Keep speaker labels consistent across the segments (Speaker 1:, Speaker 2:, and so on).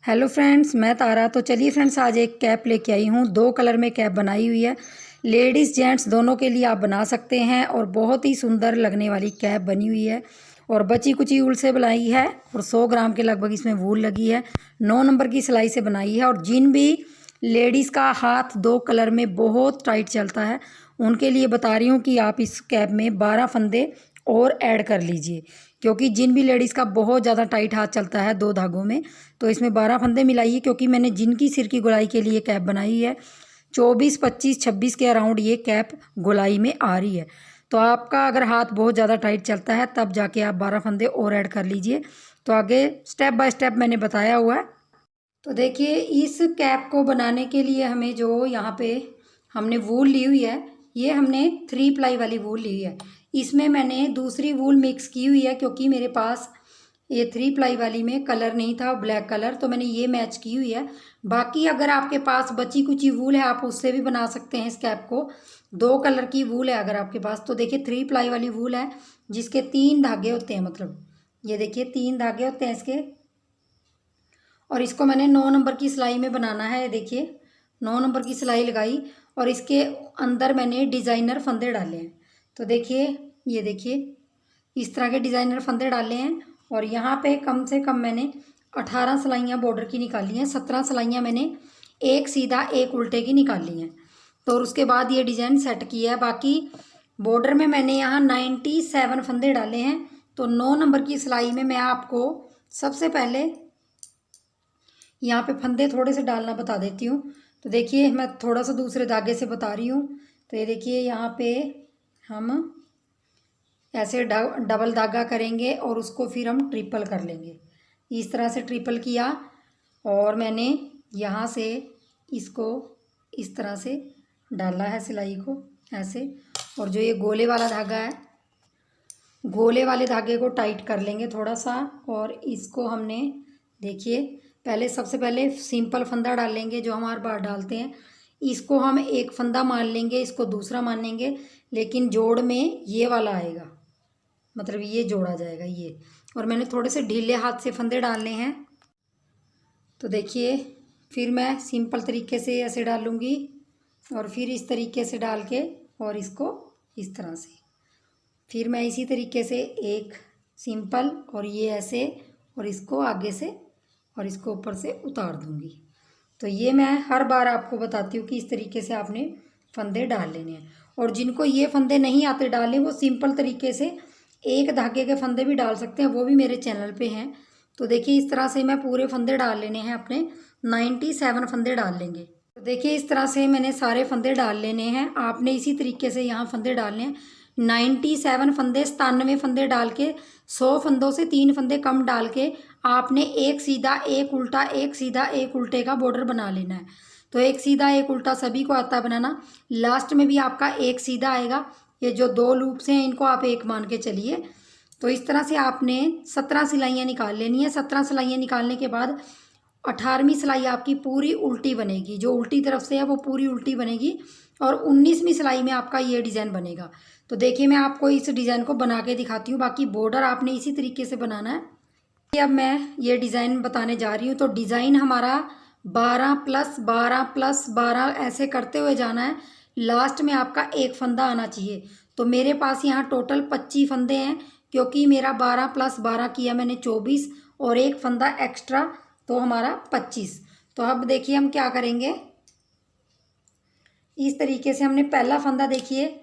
Speaker 1: Hello friends, मैं तारा। तो चलिए फ्रेंड्स, आज एक कैप लेके आई हूँ। 2 कलर में कैप बनाई हुई है। लेडीज़ जेंट्स दोनों के लिए आप बना सकते हैं और बहुत ही सुंदर लगने वाली कैप बनी हुई है और बची कुची ऊल से बनाई है और 100 ग्राम के लगभग इसमें वूल लगी है। 9 नंबर की सिलाई से बनाई है और जिन भी लेडीज़ का हाथ 2 कलर में बहुत टाइट चलता है उनके लिए बता रही हूँ कि आप इस कैप में 12 फंदे और ऐड कर लीजिए, क्योंकि जिन भी लेडीज़ का बहुत ज़्यादा टाइट हाथ चलता है 2 धागों में, तो इसमें 12 फंदे मिलाइए। क्योंकि मैंने जिनकी सिर की गोलाई के लिए कैप बनाई है 24, 25, 26 के अराउंड ये कैप गोलाई में आ रही है। तो आपका अगर हाथ बहुत ज़्यादा टाइट चलता है तब जाके आप 12 फंदे और ऐड कर लीजिए। तो आगे स्टेप बाय स्टेप मैंने बताया हुआ है। तो देखिए, इस कैप को बनाने के लिए हमें जो यहाँ पे हमने वूल ली हुई है, ये हमने 3 प्लाई वाली वूल ली हुई है। इसमें मैंने दूसरी वूल मिक्स की हुई है, क्योंकि मेरे पास ये 3 प्लाई वाली में कलर नहीं था, ब्लैक कलर, तो मैंने ये मैच की हुई है। बाकी अगर आपके पास बची कुची वूल है आप उससे भी बना सकते हैं इस कैप को। 2 कलर की वूल है अगर आपके पास, तो देखिए 3 प्लाई वाली वूल है जिसके 3 धागे होते हैं, मतलब ये देखिए 3 धागे होते हैं इसके। और इसको मैंने 9 नंबर की सिलाई में बनाना है। देखिए 9 नंबर की सिलाई लगाई और इसके अंदर मैंने डिज़ाइनर फंदे डाले हैं। तो देखिए, ये देखिए इस तरह के डिज़ाइनर फंदे डाले हैं। और यहाँ पे कम से कम मैंने 18 सिलाइयाँ बॉर्डर की निकाली हैं। 17 सिलाइयाँ मैंने एक सीधा एक उल्टे की निकाली हैं। तो उसके बाद ये डिज़ाइन सेट किया है। बाकी बॉर्डर में मैंने यहाँ 97 फंदे डाले हैं। तो 9 नंबर की सिलाई में मैं आपको सबसे पहले यहाँ पे फंदे थोड़े से डालना बता देती हूँ। तो देखिए, मैं थोड़ा सा दूसरे धागे से बता रही हूँ। तो ये देखिए, यहाँ पे हम ऐसे डबल धागा करेंगे और उसको फिर हम ट्रिपल कर लेंगे। इस तरह से ट्रिपल किया और मैंने यहाँ से इसको इस तरह से डाला है सिलाई को ऐसे। और जो ये गोले वाला धागा है, गोले वाले धागे को टाइट कर लेंगे थोड़ा सा। और इसको हमने देखिए, पहले सबसे पहले सिंपल फंदा डाल लेंगे जो हम हर बार डालते हैं। इसको हम एक फंदा मान लेंगे, इसको दूसरा मानेंगे, लेकिन जोड़ में ये वाला आएगा, मतलब ये जोड़ा जाएगा ये। और मैंने थोड़े से ढीले हाथ से फंदे डालने हैं। तो देखिए, फिर मैं सिंपल तरीके से ऐसे डालूँगी और फिर इस तरीके से डाल के और इसको इस तरह से, फिर मैं इसी तरीके से एक सिंपल और ये ऐसे और इसको आगे से और इसको ऊपर से उतार दूँगी। तो ये मैं हर बार आपको बताती हूँ कि इस तरीके से आपने फंदे डाल लेने हैं। और जिनको ये फंदे नहीं आते डालने, वो सिंपल तरीके से एक धागे के फंदे भी डाल सकते हैं, वो भी मेरे चैनल पे हैं। तो देखिए, इस तरह से मैं पूरे फंदे डाल लेने हैं अपने। 97 फंदे डाल लेंगे। तो देखिए, इस तरह से मैंने सारे फंदे डाल लेने हैं। आपने इसी तरीके से यहाँ फंदे डालने हैं। 97 फंदे, 97 फंदे डाल के 100 फंदों से 3 फंदे कम डाल के आपने एक सीधा एक उल्टा, एक सीधा एक उल्टे का बॉर्डर बना लेना है। तो एक सीधा एक उल्टा सभी को आता है बनाना। लास्ट में भी आपका एक सीधा आएगा। ये जो 2 लूप्स हैं इनको आप एक मान के चलिए। तो इस तरह से आपने 17 सिलाइयाँ निकाल लेनी है। 17 सिलाइयाँ निकालने के बाद 18वीं सिलाई आपकी पूरी उल्टी बनेगी। जो उल्टी तरफ से है वो पूरी उल्टी बनेगी और 19वीं सिलाई में आपका ये डिज़ाइन बनेगा। तो देखिए, मैं आपको इस डिज़ाइन को बना के दिखाती हूँ। बाकी बॉर्डर आपने इसी तरीके से बनाना है। अब मैं ये डिज़ाइन बताने जा रही हूँ। तो डिज़ाइन हमारा 12 + 12 + 12 ऐसे करते हुए जाना है। लास्ट में आपका एक फंदा आना चाहिए। तो मेरे पास यहाँ टोटल 25 फंदे हैं, क्योंकि मेरा 12 + 12 किया मैंने 24 और एक फंदा एक्स्ट्रा, तो हमारा 25। तो अब देखिए हम क्या करेंगे। इस तरीके से हमने पहला फंदा, देखिए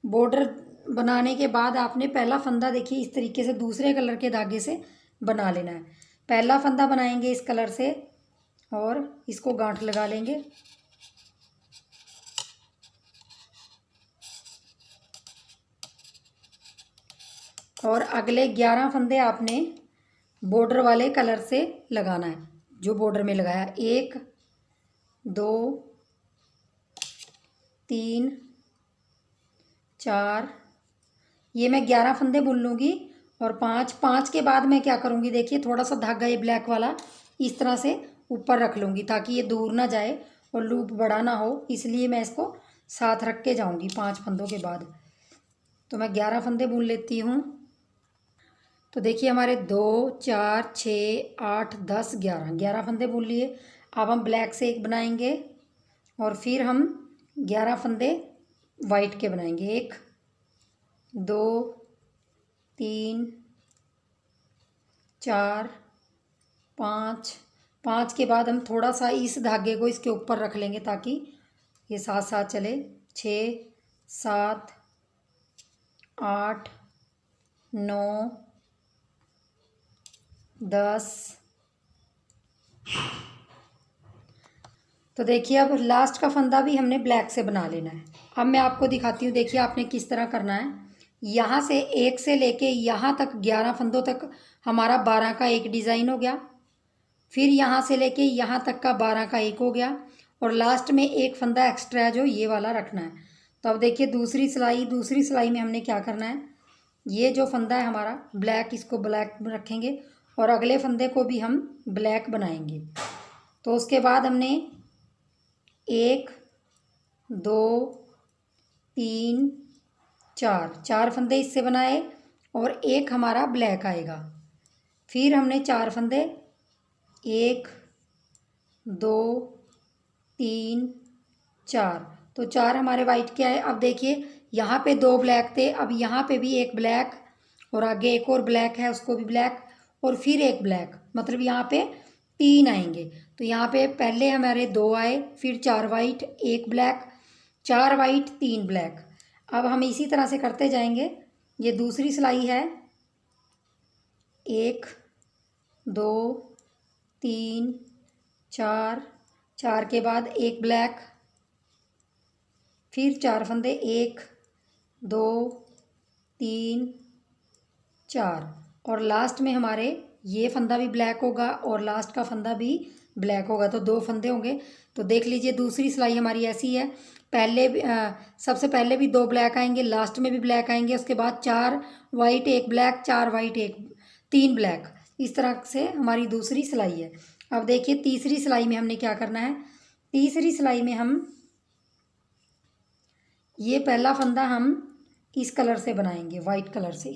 Speaker 1: बॉर्डर बनाने के बाद आपने पहला फंदा देखिए इस तरीके से दूसरे कलर के धागे से बना लेना है। पहला फंदा बनाएंगे इस कलर से और इसको गांठ लगा लेंगे। और अगले 11 फंदे आपने बॉर्डर वाले कलर से लगाना है, जो बॉर्डर में लगाया। 1, 2, 3, 4, ये मैं 11 फंदे बुन लूँगी। और 5 के बाद मैं क्या करूँगी, देखिए थोड़ा सा धागा ये ब्लैक वाला इस तरह से ऊपर रख लूँगी, ताकि ये दूर ना जाए और लूप बड़ा ना हो, इसलिए मैं इसको साथ रख के जाऊँगी 5 फंदों के बाद। तो मैं 11 फंदे बुन लेती हूँ। तो देखिए हमारे 2 4 6 8 10 11 11 फंदे बुन लिए। अब हम ब्लैक से एक बनाएंगे और फिर हम 11 फंदे वाइट के बनाएंगे। 1 2 3 4 5। 5 के बाद हम थोड़ा सा इस धागे को इसके ऊपर रख लेंगे ताकि ये साथ साथ चले। 6 7 8 9 10। तो देखिए अब लास्ट का फंदा भी हमने ब्लैक से बना लेना है। अब मैं आपको दिखाती हूँ, देखिए आपने किस तरह करना है। यहाँ से 1 से लेके यहाँ तक 11 फंदों तक हमारा 12 का एक डिज़ाइन हो गया। फिर यहाँ से लेके यहाँ तक का 12 का एक हो गया और लास्ट में एक फंदा एक्स्ट्रा है जो ये वाला रखना है। तो अब देखिए दूसरी सिलाई में हमने क्या करना है, ये जो फंदा है हमारा ब्लैक, इसको ब्लैक रखेंगे और अगले फंदे को भी हम ब्लैक बनाएंगे। तो उसके बाद हमने 1 2 3 4 फंदे इससे बनाए और एक हमारा ब्लैक आएगा। फिर हमने 4 फंदे 1 2 3 4, तो 4 हमारे वाइट के आए। अब देखिए यहाँ पे 2 ब्लैक थे, अब यहाँ पे भी एक ब्लैक और आगे एक और ब्लैक है, उसको भी ब्लैक और फिर एक ब्लैक, मतलब यहाँ पे 3 आएंगे। तो यहाँ पे पहले हमारे 2 आए, फिर 4 वाइट 1 ब्लैक, 4 वाइट 3 ब्लैक। अब हम इसी तरह से करते जाएंगे। ये दूसरी सिलाई है, 1 2 3 4, 4 के बाद एक ब्लैक, फिर 4 फंदे 1 2 3 4 और लास्ट में हमारे ये फंदा भी ब्लैक होगा और लास्ट का फंदा भी ब्लैक होगा, तो 2 फंदे होंगे। तो देख लीजिए दूसरी सिलाई हमारी ऐसी है, सबसे पहले भी 2 ब्लैक आएंगे, लास्ट में भी ब्लैक आएंगे, उसके बाद 4 वाइट 1 ब्लैक, 4 वाइट 3 ब्लैक, इस तरह से हमारी दूसरी सिलाई है। अब देखिए तीसरी सिलाई में हमने क्या करना है। तीसरी सिलाई में हम ये पहला फंदा हम इस कलर से बनाएंगे, वाइट कलर से,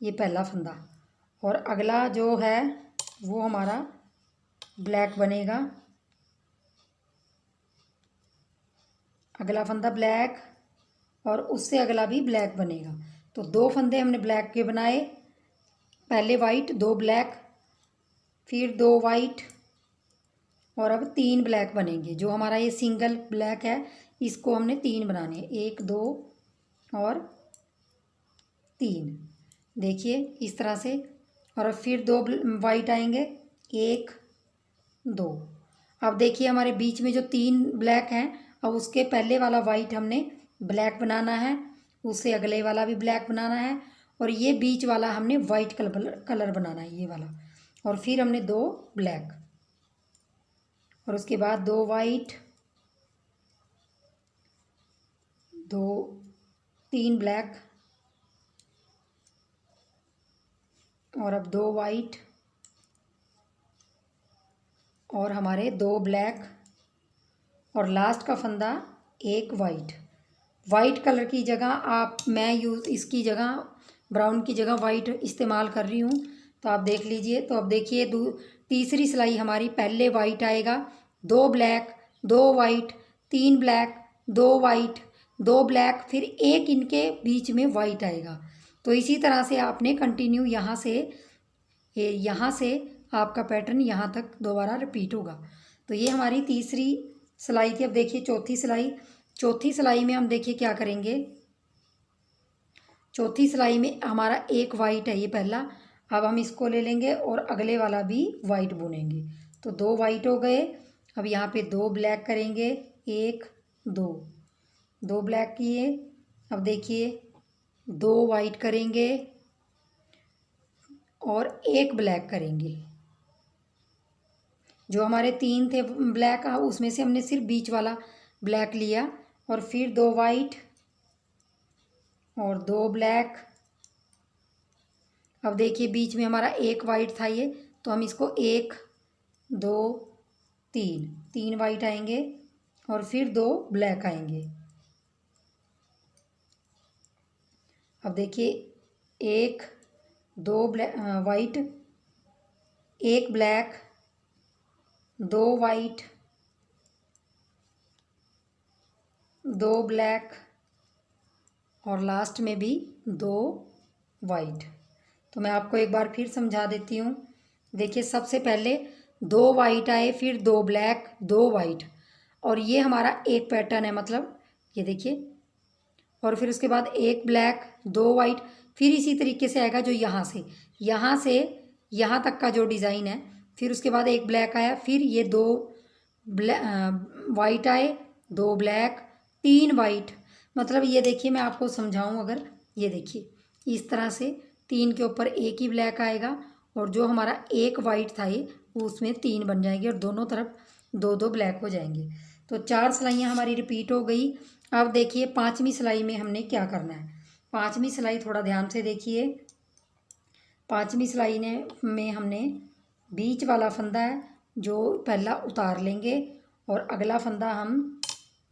Speaker 1: ये पहला फंदा, और अगला जो है वो हमारा ब्लैक बनेगा। अगला फंदा ब्लैक और उससे अगला भी ब्लैक बनेगा। तो 2 फंदे हमने ब्लैक के बनाए, पहले वाइट 2 ब्लैक, फिर 2 वाइट और अब 3 ब्लैक बनेंगे। जो हमारा ये सिंगल ब्लैक है इसको हमने 3 बनाने, 1 2 और 3, देखिए इस तरह से। और अब फिर 2 वाइट आएंगे, 1 2। अब देखिए हमारे बीच में जो 3 ब्लैक हैं, अब उसके पहले वाला वाइट हमने ब्लैक बनाना है, उससे अगले वाला भी ब्लैक बनाना है और ये बीच वाला हमने वाइट कलर बनाना है, ये वाला। और फिर हमने 2 ब्लैक और उसके बाद 2 वाइट 3 ब्लैक और अब 2 वाइट और हमारे 2 ब्लैक और लास्ट का फंदा 1 वाइट कलर की जगह मैं इसकी जगह ब्राउन की जगह वाइट इस्तेमाल कर रही हूँ, तो आप देख लीजिए। तो अब देखिए तीसरी सिलाई हमारी, पहले वाइट आएगा, 2 black 2 white 3 black 2 white 2 black, फिर एक इनके बीच में वाइट आएगा। तो इसी तरह से आपने कंटिन्यू यहाँ से आपका पैटर्न यहाँ तक दोबारा रिपीट होगा। तो ये हमारी तीसरी सिलाई थी। अब देखिए चौथी सिलाई में हम देखिए क्या करेंगे। चौथी सिलाई में हमारा एक वाइट है, ये पहला, अब हम इसको ले लेंगे और अगले वाला भी वाइट बुनेंगे। तो 2 वाइट हो गए। अब यहाँ पे 2 ब्लैक करेंगे, 1 2 ब्लैक किए। अब देखिए 2 वाइट करेंगे और 1 ब्लैक करेंगे। जो हमारे 3 थे ब्लैक, उसमें से हमने सिर्फ बीच वाला ब्लैक लिया और फिर 2 वाइट और 2 ब्लैक। अब देखिए बीच में हमारा 1 वाइट था ये, तो हम इसको 1 2 3 वाइट आएंगे और फिर 2 ब्लैक आएंगे। अब देखिए 1 2 वाइट, 1 ब्लैक, 2 वाइट, 2 ब्लैक और लास्ट में भी 2 वाइट। तो मैं आपको एक बार फिर समझा देती हूँ। देखिए सबसे पहले 2 वाइट आए, फिर 2 ब्लैक, 2 वाइट, और ये हमारा एक पैटर्न है, मतलब ये देखिए। और फिर उसके बाद 1 ब्लैक, 2 वाइट, फिर इसी तरीके से आएगा जो यहाँ से यहाँ तक का जो डिज़ाइन है। फिर उसके बाद 1 ब्लैक आया, फिर ये 2 वाइट आए, 2 ब्लैक, 3 वाइट। मतलब ये देखिए मैं आपको समझाऊं अगर, ये देखिए इस तरह से 3 के ऊपर 1 ही ब्लैक आएगा, और जो हमारा 1 वाइट था ये उसमें 3 बन जाएंगे, और दोनों तरफ 2-2 ब्लैक हो जाएंगे। तो 4 सिलाइयाँ हमारी रिपीट हो गई। अब देखिए 5वीं सिलाई में हमने क्या करना है। 5वीं सिलाई थोड़ा ध्यान से देखिए। 5वीं सिलाई में हमने बीच वाला फंदा है जो पहला उतार लेंगे, और अगला फंदा हम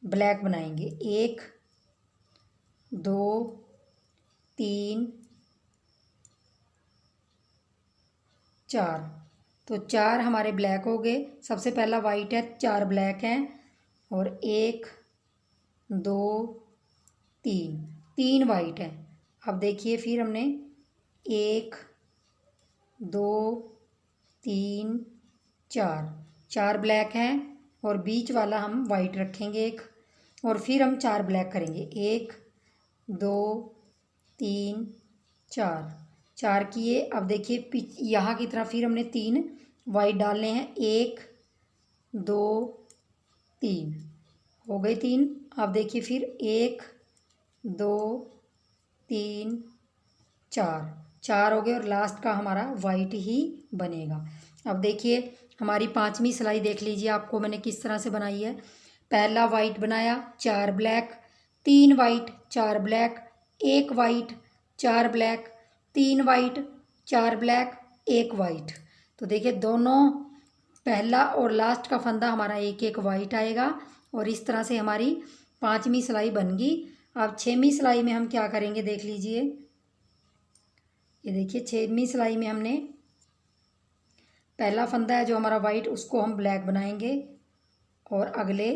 Speaker 1: ब्लैक बनाएंगे। 1 2 3 4, तो 4 हमारे ब्लैक हो गए। सबसे पहला वाइट है, 4 ब्लैक हैं, और 1 2 3 वाइट है। अब देखिए फिर हमने 1 2 3 4 ब्लैक हैं, और बीच वाला हम वाइट रखेंगे एक, और फिर हम 4 ब्लैक करेंगे। 1 2 3 4 किए। अब देखिए यहाँ की तरफ फिर हमने 3 वाइट डालने हैं। 1 2 3 हो गए 3। अब देखिए फिर 1 2 3 4 हो गए, और लास्ट का हमारा वाइट ही बनेगा। अब देखिए हमारी 5वीं सिलाई देख लीजिए, आपको मैंने किस तरह से बनाई है। पहला वाइट बनाया, 4 black, 3 white, 4 black, 1 white, 4 black, 3 white, 4 black, 1 white. तो देखिए दोनों पहला और लास्ट का फंदा हमारा 1-1 वाइट आएगा, और इस तरह से हमारी 5वीं सिलाई बन गई। अब 6वीं सिलाई में हम क्या करेंगे देख लीजिए। ये देखिए 6वीं सिलाई में हमने पहला फंदा है जो हमारा वाइट, उसको हम ब्लैक बनाएंगे, और अगले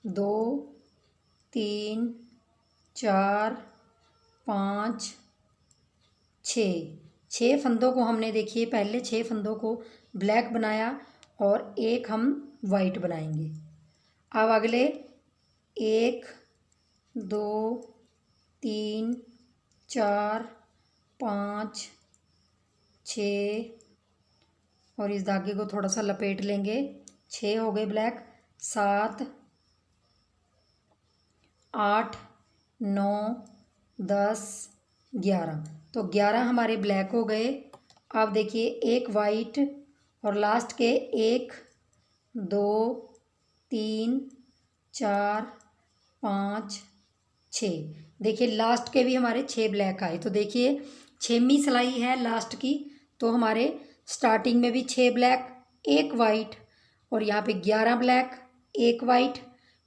Speaker 1: 2 3 4 5 6 फंदों को हमने देखिए पहले 6 फंदों को ब्लैक बनाया, और एक हम वाइट बनाएंगे। अब अगले 1 2 3 4 5 6, और इस धागे को थोड़ा सा लपेट लेंगे। 6 हो गए ब्लैक, 7 8 9 10 11, तो 11 हमारे ब्लैक हो गए। अब देखिए 1 वाइट, और लास्ट के 1 2 3 4 5 6, देखिए लास्ट के भी हमारे 6 ब्लैक आए। तो देखिए 6वीं सिलाई है लास्ट की, तो हमारे स्टार्टिंग में भी 6 ब्लैक, 1 वाइट, और यहाँ पे 11 ब्लैक, 1 वाइट।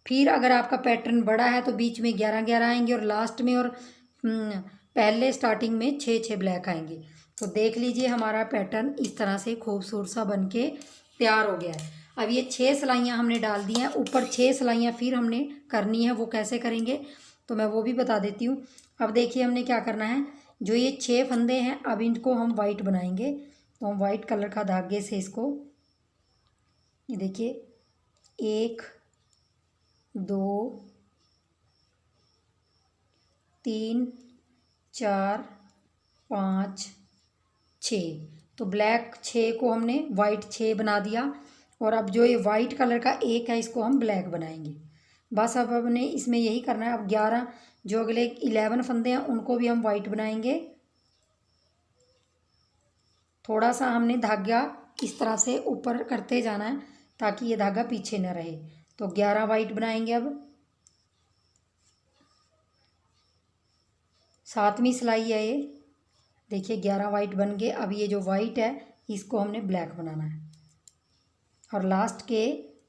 Speaker 1: फिर अगर आपका पैटर्न बड़ा है तो बीच में 11-11 आएंगे, और लास्ट में और पहले स्टार्टिंग में 6-6 ब्लैक आएंगे। तो देख लीजिए हमारा पैटर्न इस तरह से खूबसूरत सा बन के तैयार हो गया है। अब ये 6 सिलाइयाँ हमने डाल दी हैं, ऊपर 6 सिलाइयाँ फिर हमने करनी है। वो कैसे करेंगे तो मैं वो भी बता देती हूँ। अब देखिए हमने क्या करना है, जो ये 6 फंदे हैं अब इनको हम वाइट बनाएंगे। तो हम वाइट कलर का धागे से इसको, ये देखिए 1 2 3 4 5 6, तो ब्लैक 6 को हमने वाइट 6 बना दिया, और अब जो ये वाइट कलर का 1 है इसको हम ब्लैक बनाएंगे। बस अब हमने इसमें यही करना है। अब 11 जो अगले 11 फंदे हैं उनको भी हम वाइट बनाएंगे। थोड़ा सा हमने धागा इस तरह से ऊपर करते जाना है ताकि ये धागा पीछे न रहे। तो 11 वाइट बनाएंगे। अब 7वीं सिलाई है ये, देखिए 11 वाइट बन गए। अब ये जो वाइट है इसको हमने ब्लैक बनाना है, और लास्ट के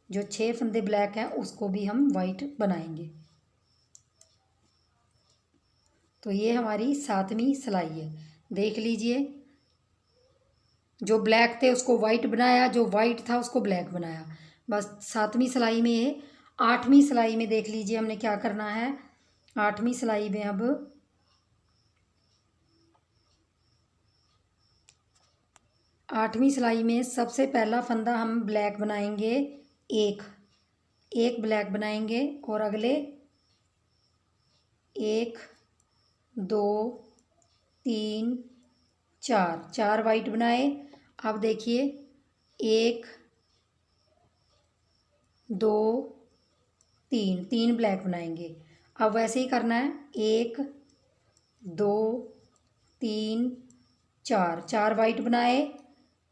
Speaker 1: जो 6 फंदे ब्लैक हैं उसको भी हम वाइट बनाएंगे। तो ये हमारी 7वीं सिलाई है। देख लीजिए, जो ब्लैक थे उसको वाइट बनाया, जो वाइट था उसको ब्लैक बनाया। बस 7वीं सिलाई में है। 8वीं सिलाई में देख लीजिए हमने क्या करना है। 8वीं सिलाई में अब 8वीं सिलाई में सबसे पहला फंदा हम ब्लैक बनाएंगे, एक एक ब्लैक बनाएंगे और अगले 1 2 3 4 4 वाइट बनाए। अब देखिए 1 2 3 3 ब्लैक बनाएंगे। अब वैसे ही करना है, 1 2 3 4 4 वाइट बनाए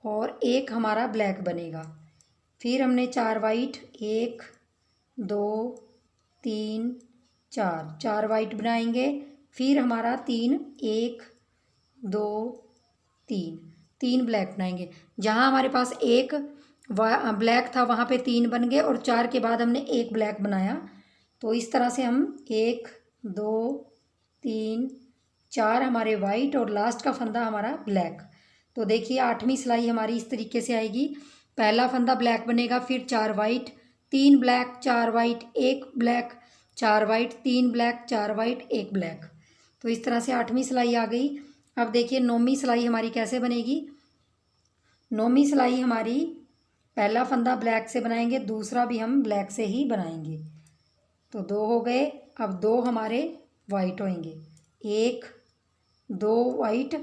Speaker 1: और एक हमारा ब्लैक बनेगा। फिर हमने 4 वाइट, 1 2 3 4 4 वाइट बनाएंगे। फिर हमारा 3 1 2 3 3 ब्लैक बनाएंगे। जहाँ हमारे पास एक ब्लैक था वहाँ पे 3 बन गए और 4 के बाद हमने एक ब्लैक बनाया। तो इस तरह से हम 1 2 3 4 हमारे वाइट और लास्ट का फंदा हमारा ब्लैक। तो देखिए 8वीं सिलाई हमारी इस तरीके से आएगी। पहला फंदा ब्लैक बनेगा, फिर 4 white 3 black 4 white 1 black 4 white 3 black 4 white 1 black. तो इस तरह से 8वीं सिलाई आ गई। अब देखिए 9वीं सिलाई हमारी कैसे बनेगी। 9वीं सिलाई हमारी पहला फंदा ब्लैक से बनाएंगे, दूसरा भी हम ब्लैक से ही बनाएंगे। तो 2 हो गए। अब 2 हमारे वाइट होंगे, 1 2 वाइट।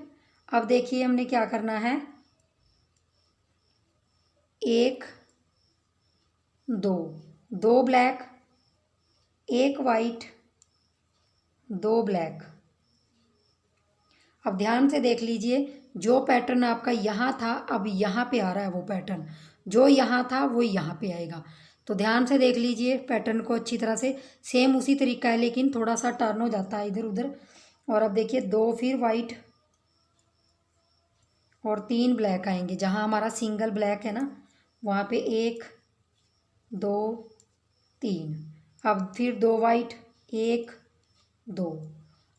Speaker 1: अब देखिए हमने क्या करना है, 1 2 2 ब्लैक 1 वाइट 2 ब्लैक। अब ध्यान से देख लीजिए, जो पैटर्न आपका यहाँ था अब यहाँ पे आ रहा है, वो पैटर्न जो यहाँ था वो यहाँ पे आएगा। तो ध्यान से देख लीजिए पैटर्न को अच्छी तरह से। सेम उसी तरीका है लेकिन थोड़ा सा टर्न हो जाता है इधर उधर। और अब देखिए 2 फिर वाइट और 3 ब्लैक आएंगे। जहाँ हमारा सिंगल ब्लैक है ना वहाँ पे 1 2 3। अब फिर 2 वाइट 1 2।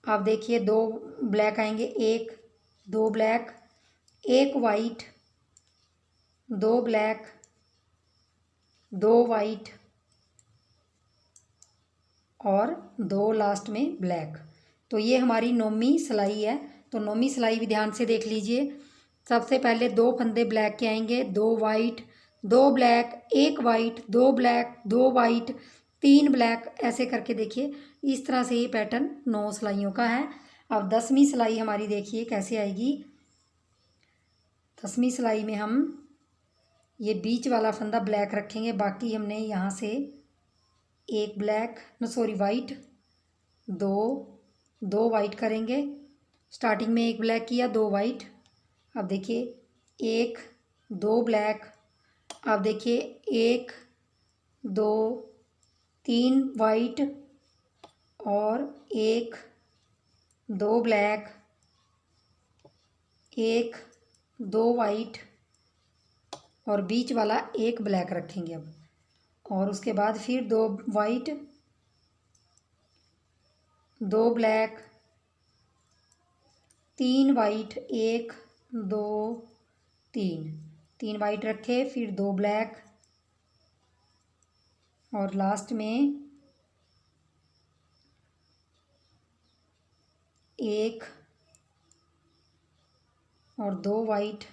Speaker 1: अब देखिए 2 ब्लैक आएंगे, 1 2 ब्लैक 1 वाइट 2 ब्लैक 2 वाइट और 2 लास्ट में ब्लैक। तो ये हमारी 9वीं सिलाई है। तो 9वीं सिलाई भी ध्यान से देख लीजिए। सबसे पहले 2 फंदे ब्लैक के आएंगे, 2 white 2 black 1 white 2 black 2 white 3 black, ऐसे करके देखिए इस तरह से ये पैटर्न 9 सिलाइयों का है। अब 10वीं सिलाई हमारी देखिए कैसे आएगी। 10वीं सिलाई में हम ये बीच वाला फंदा ब्लैक रखेंगे, बाकी हमने यहाँ से एक ब्लैक वाइट 2 वाइट करेंगे। स्टार्टिंग में एक ब्लैक किया, 2 वाइट। अब देखिए 1 2 ब्लैक। अब देखिए 1 2 3 वाइट और 1 2 ब्लैक 1 2 वाइट और बीच वाला एक ब्लैक रखेंगे अब। और उसके बाद फिर 2 वाइट 2 ब्लैक 3 वाइट 1 2 3 वाइट रखे, फिर 2 ब्लैक और लास्ट में 1 और 2 वाइट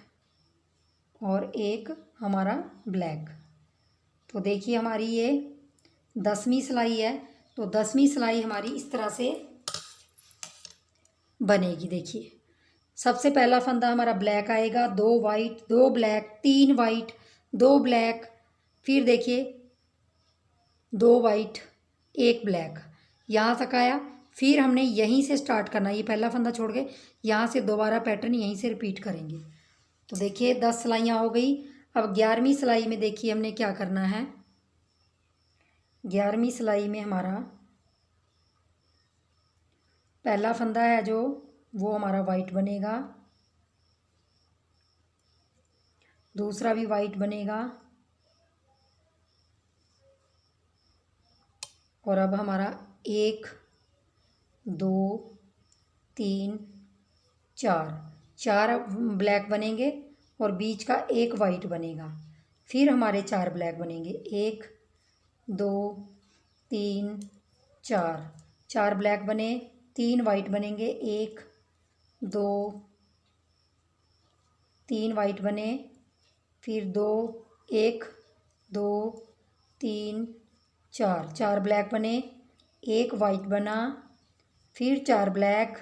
Speaker 1: और 1 हमारा ब्लैक। तो देखिए हमारी ये 10वीं सिलाई है। तो 10वीं सिलाई हमारी इस तरह से बनेगी। देखिए सबसे पहला फंदा हमारा ब्लैक आएगा, 2 वाइट 2 ब्लैक 3 वाइट 2 ब्लैक। फिर देखिए 2 वाइट 1 ब्लैक, यहाँ तक आया। फिर हमने यहीं से स्टार्ट करना, ये पहला फंदा छोड़ के यहाँ से दोबारा पैटर्न यहीं से रिपीट करेंगे। तो देखिए 10 सिलाइयाँ हो गई। अब 11वीं सिलाई में देखिए हमने क्या करना है। 11वीं सिलाई में हमारा पहला फंदा है जो वो हमारा वाइट बनेगा, दूसरा भी वाइट बनेगा और अब हमारा 1 2 3 4 4 ब्लैक बनेंगे और बीच का एक वाइट बनेगा। फिर हमारे 4 ब्लैक बनेंगे, 1 2 3 4, 4 ब्लैक बने, 3 वाइट बनेंगे, 1 2 3 वाइट बने, फिर 2 1 2 3 4, 4 ब्लैक बने, एक वाइट बना, फिर 4 ब्लैक,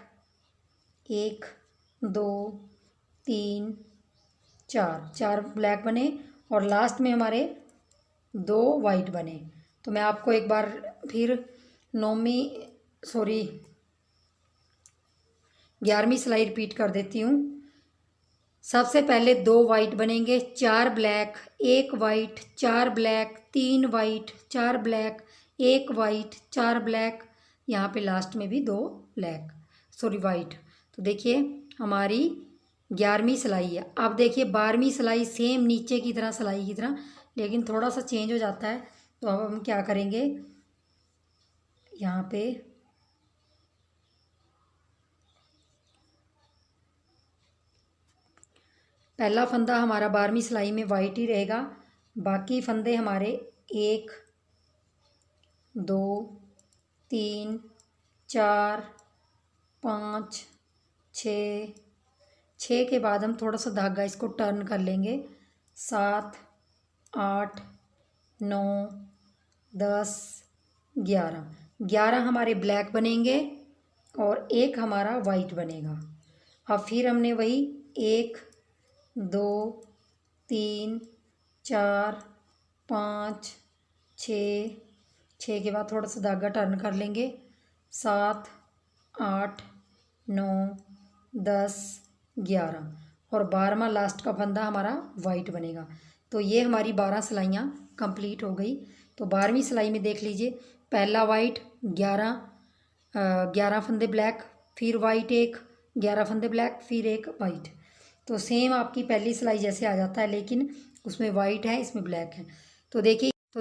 Speaker 1: 1 2 3 4, 4 ब्लैक बने और लास्ट में हमारे 2 वाइट बने। तो मैं आपको एक बार फिर 11वीं सिलाई रिपीट कर देती हूँ। सबसे पहले 2 वाइट बनेंगे, 4 black, 1 white, 4 black, 3 white, 4 black, 1 white, 4 black, यहाँ पे लास्ट में भी 2 वाइट। तो देखिए हमारी 11वीं सिलाई है। अब देखिए 12वीं सिलाई सेम नीचे की तरह सिलाई की तरह, लेकिन थोड़ा सा चेंज हो जाता है। तो अब हम क्या करेंगे, यहाँ पे पहला फंदा हमारा 12वीं सिलाई में वाइट ही रहेगा, बाकी फंदे हमारे 1 2 3 4 5 6, 6 के बाद हम थोड़ा सा धागा इसको टर्न कर लेंगे, 7 8 9 10 11, 11 हमारे ब्लैक बनेंगे और एक हमारा वाइट बनेगा। अब फिर हमने वही 1 2 3 4 5 6, 6 के बाद थोड़ा सा धागा टर्न कर लेंगे, 7 8 9 10 11 और 12वां लास्ट का फंदा हमारा वाइट बनेगा। तो ये हमारी 12 सिलाइयाँ कंप्लीट हो गई। तो 12वीं सिलाई में देख लीजिए, पहला वाइट, 11 फंदे ब्लैक, फिर वाइट, 11 फंदे ब्लैक, फिर एक वाइट। तो सेम आपकी पहली सिलाई जैसे आ जाता है, लेकिन उसमें वाइट है, इसमें ब्लैक है। तो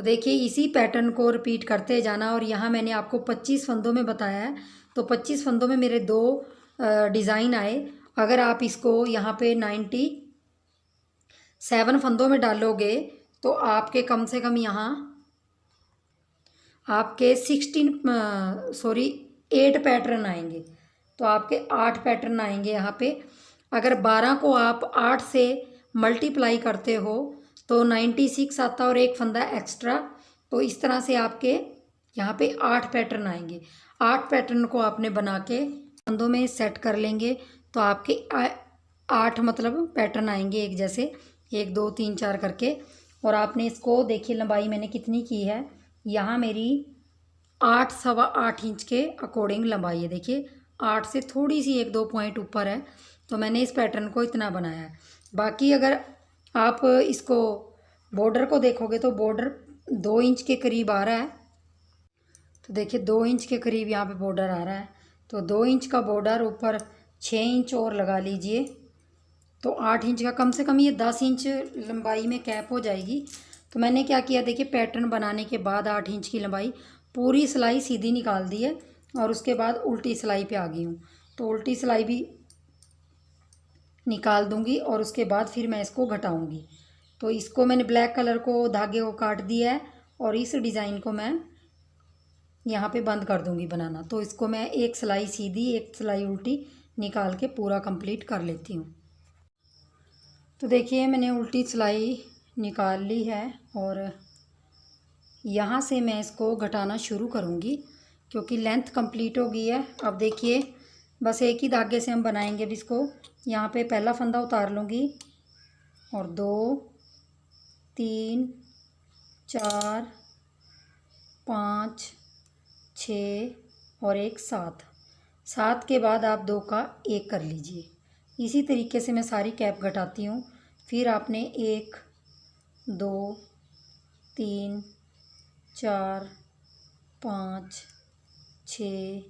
Speaker 1: देखिए इसी पैटर्न को रिपीट करते जाना। और यहाँ मैंने आपको 25 फंदों में बताया है, तो 25 फंदों में मेरे 2 डिज़ाइन आए। अगर आप इसको यहाँ पे 97 फंदों में डालोगे तो आपके कम से कम यहाँ आपके 8 पैटर्न आएंगे। तो आपके 8 पैटर्न आएंगे यहाँ पे। अगर 12 को आप 8 से मल्टीप्लाई करते हो तो 96 आता और एक फंदा एक्स्ट्रा। तो इस तरह से आपके यहाँ पे 8 पैटर्न आएंगे। 8 पैटर्न को आपने बना के फंदों में सेट कर लेंगे तो आपके 8 मतलब पैटर्न आएंगे एक जैसे, 1 2 3 4 करके। और आपने इसको देखिए लंबाई मैंने कितनी की है, यहाँ मेरी 8 सवा 8 इंच के अकॉर्डिंग लंबाई है। देखिए 8 से थोड़ी सी 1 2 पॉइंट ऊपर है, तो मैंने इस पैटर्न को इतना बनाया है। बाकी अगर आप इसको बॉर्डर को देखोगे तो बॉर्डर 2 इंच के करीब आ रहा है। तो देखिए 2 इंच के करीब यहाँ पे बॉर्डर आ रहा है। तो 2 इंच का बॉर्डर ऊपर 6 इंच और लगा लीजिए, तो 8 इंच का कम से कम ये 10 इंच लंबाई में कैप हो जाएगी। तो मैंने क्या किया, देखिए पैटर्न बनाने के बाद 8 इंच की लंबाई पूरी सिलाई सीधी निकाल दी है और उसके बाद उल्टी सिलाई पे आ गई हूँ। तो उल्टी सिलाई भी निकाल दूँगी और उसके बाद फिर मैं इसको घटाऊँगी। तो इसको मैंने ब्लैक कलर को धागे को काट दिया है और इस डिज़ाइन को मैं यहाँ पे बंद कर दूँगी बनाना। तो इसको मैं एक सिलाई सीधी एक सिलाई उल्टी निकाल के पूरा कंप्लीट कर लेती हूँ। तो देखिए मैंने उल्टी सिलाई निकाल ली है और यहाँ से मैं इसको घटाना शुरू करूँगी क्योंकि लेंथ कंप्लीट हो गई है। अब देखिए बस एक ही धागे से हम बनाएंगे अब इसको। यहाँ पे पहला फंदा उतार लूँगी और 2 3 4 5 6 और एक 7, 7 के बाद आप 2 का 1 कर लीजिए। इसी तरीके से मैं सारी कैप घटाती हूँ। फिर आपने 1 2 3 4 5 6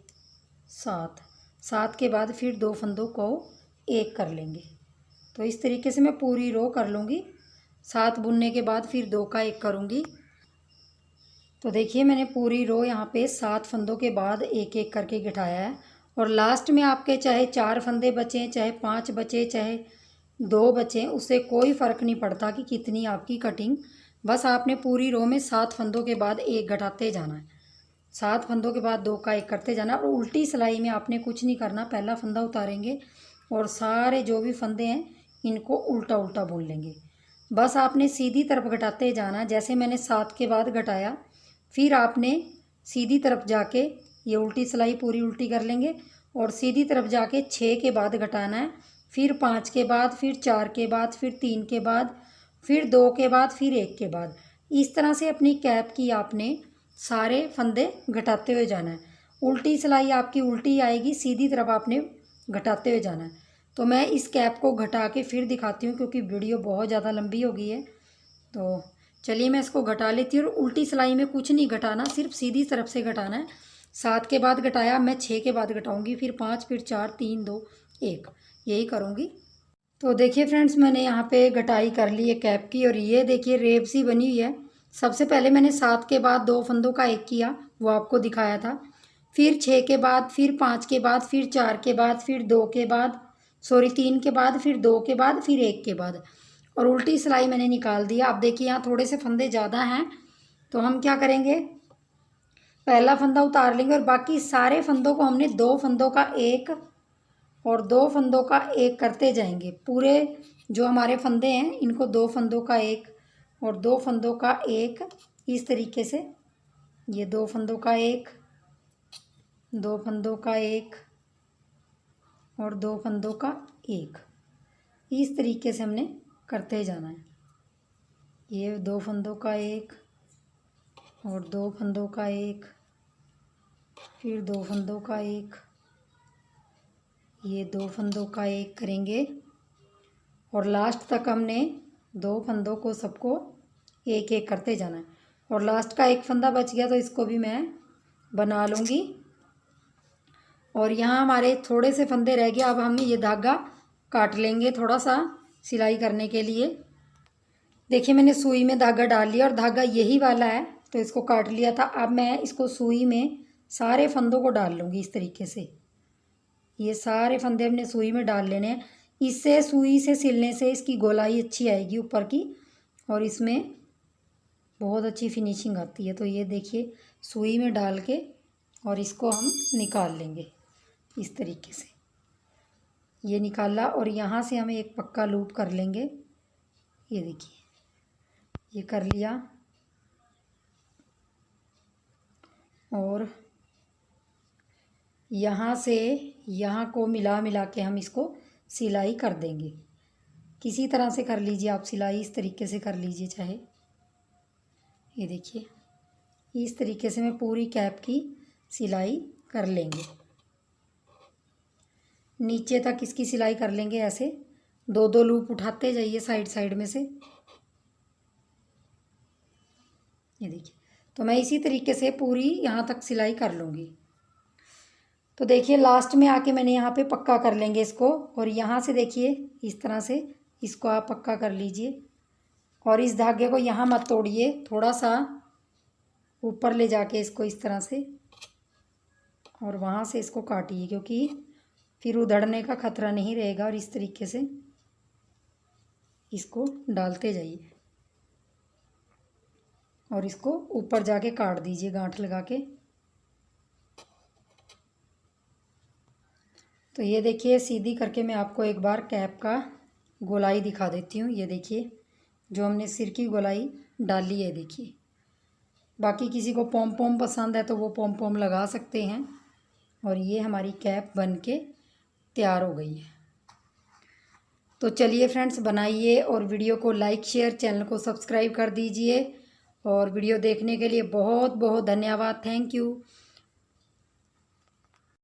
Speaker 1: 7, 7 के बाद फिर 2 फंदों को 1 कर लेंगे। तो इस तरीके से मैं पूरी रो कर लूँगी। 7 बुनने के बाद फिर 2 का 1 करूँगी। तो देखिए मैंने पूरी रो यहाँ पे 7 फंदों के बाद 1 1 करके घटाया है और लास्ट में आपके चाहे 4 फंदे बचें, चाहे 5 बचे, चाहे 2 बचें, उससे कोई फ़र्क नहीं पड़ता कि कितनी आपकी कटिंग। बस आपने पूरी रो में 7 फंदों के बाद 1 घटाते जाना है, 7 फंदों के बाद 2 का 1 करते जाना। और उल्टी सिलाई में आपने कुछ नहीं करना, पहला फंदा उतारेंगे और सारे जो भी फंदे हैं इनको उल्टा उल्टा बुन लेंगे। बस आपने सीधी तरफ घटाते जाना। जैसे मैंने 7 के बाद घटाया, फिर आपने सीधी तरफ जाके ये उल्टी सिलाई पूरी उल्टी कर लेंगे और सीधी तरफ जाके 6 के बाद घटाना है, फिर 5 के बाद, फिर 4 के बाद, फिर 3 के बाद, फिर 2 के बाद, फिर 1 के बाद। इस तरह से अपनी कैप की आपने सारे फंदे घटाते हुए जाना है। उल्टी सिलाई आपकी उल्टी आएगी, सीधी तरफ आपने घटाते हुए जाना है। तो मैं इस कैप को घटा के फिर दिखाती हूँ क्योंकि वीडियो बहुत ज़्यादा लंबी हो गई है। तो चलिए मैं इसको घटा लेती हूँ। और उल्टी सिलाई में कुछ नहीं घटाना, सिर्फ सीधी तरफ से घटाना है। 7 के बाद घटाया, मैं 6 के बाद घटाऊँगी, फिर 5, फिर 4, 3, 2, 1, यही करूँगी। तो देखिए फ्रेंड्स, मैंने यहाँ पे घटाई कर ली है कैप की और ये देखिए रेब सी बनी हुई है। सबसे पहले मैंने 7 के बाद 2 फंदों का 1 किया, वो आपको दिखाया था। फिर 6 के बाद, फिर 5 के बाद, फिर 4 के बाद, फिर 2 के बाद, 3 के बाद, फिर 2 के बाद, फिर 1 के बाद, और उल्टी सिलाई मैंने निकाल दिया। अब देखिए यहाँ थोड़े से फंदे ज़्यादा हैं, तो हम क्या करेंगे, पहला फंदा उतार लेंगे और बाकी सारे फंदों को हमने 2 फंदों का 1 और 2 फंदों का 1 करते जाएंगे। पूरे जो हमारे फंदे हैं इनको 2 फंदों का 1 और 2 फंदों का 1, इस तरीके से ये 2 फंदों का 1, 2 फंदों का 1 और 2 फंदों का 1, इस तरीके से हमने करते जाना है। ये 2 फंदों का 1 और 2 फंदों का 1, फिर 2 फंदों का 1, ये 2 फंदों का 1 करेंगे और लास्ट तक हमने 2 फंदों को सबको 1-1 करते जाना है। और लास्ट का 1 फंदा बच गया तो इसको भी मैं बना लूँगी। और यहाँ हमारे थोड़े से फंदे रह गए, अब हम ये धागा काट लेंगे थोड़ा सा सिलाई करने के लिए। देखिए मैंने सुई में धागा डाल लिया और धागा यही वाला है तो इसको काट लिया था। अब मैं इसको सुई में सारे फंदों को डाल लूँगी इस तरीके से। ये सारे फंदे हमने सुई में डाल लेने हैं। इससे सुई से सिलने से इसकी गोलाई अच्छी आएगी ऊपर की और इसमें बहुत अच्छी फिनिशिंग आती है। तो ये देखिए सुई में डाल के और इसको हम निकाल लेंगे इस तरीके से। ये निकाला और यहाँ से हमें एक पक्का लूप कर लेंगे। ये देखिए ये कर लिया और यहाँ से यहाँ को मिला के हम इसको सिलाई कर देंगे। किसी तरह से कर लीजिए आप सिलाई, इस तरीके से कर लीजिए चाहे। ये देखिए इस तरीके से मैं पूरी कैप की सिलाई कर लेंगे। नीचे तक इसकी सिलाई कर लेंगे ऐसे 2-2 लूप उठाते जाइए साइड साइड में से। ये देखिए तो मैं इसी तरीके से पूरी यहाँ तक सिलाई कर लूँगी। तो देखिए लास्ट में आके मैंने यहाँ पे पक्का कर लेंगे इसको और यहाँ से देखिए इस तरह से इसको आप पक्का कर लीजिए और इस धागे को यहाँ मत तोड़िए, थोड़ा सा ऊपर ले जाके इसको इस तरह से और वहाँ से इसको काटिए क्योंकि फिर उधड़ने का खतरा नहीं रहेगा। और इस तरीके से इसको डालते जाइए और इसको ऊपर जाके काट दीजिए गांठ लगा के। तो ये देखिए सीधी करके मैं आपको एक बार कैप का गोलाई दिखा देती हूँ। ये देखिए जो हमने सिर की गोलाई डाली है, देखिए। बाकी किसी को पॉम पॉम पसंद है तो वो पॉम पॉम लगा सकते हैं। और ये हमारी कैप बन के तैयार हो गई है। तो चलिए फ्रेंड्स बनाइए और वीडियो को लाइक शेयर, चैनल को सब्सक्राइब कर दीजिए। और वीडियो देखने के लिए बहुत बहुत धन्यवाद। Thank you.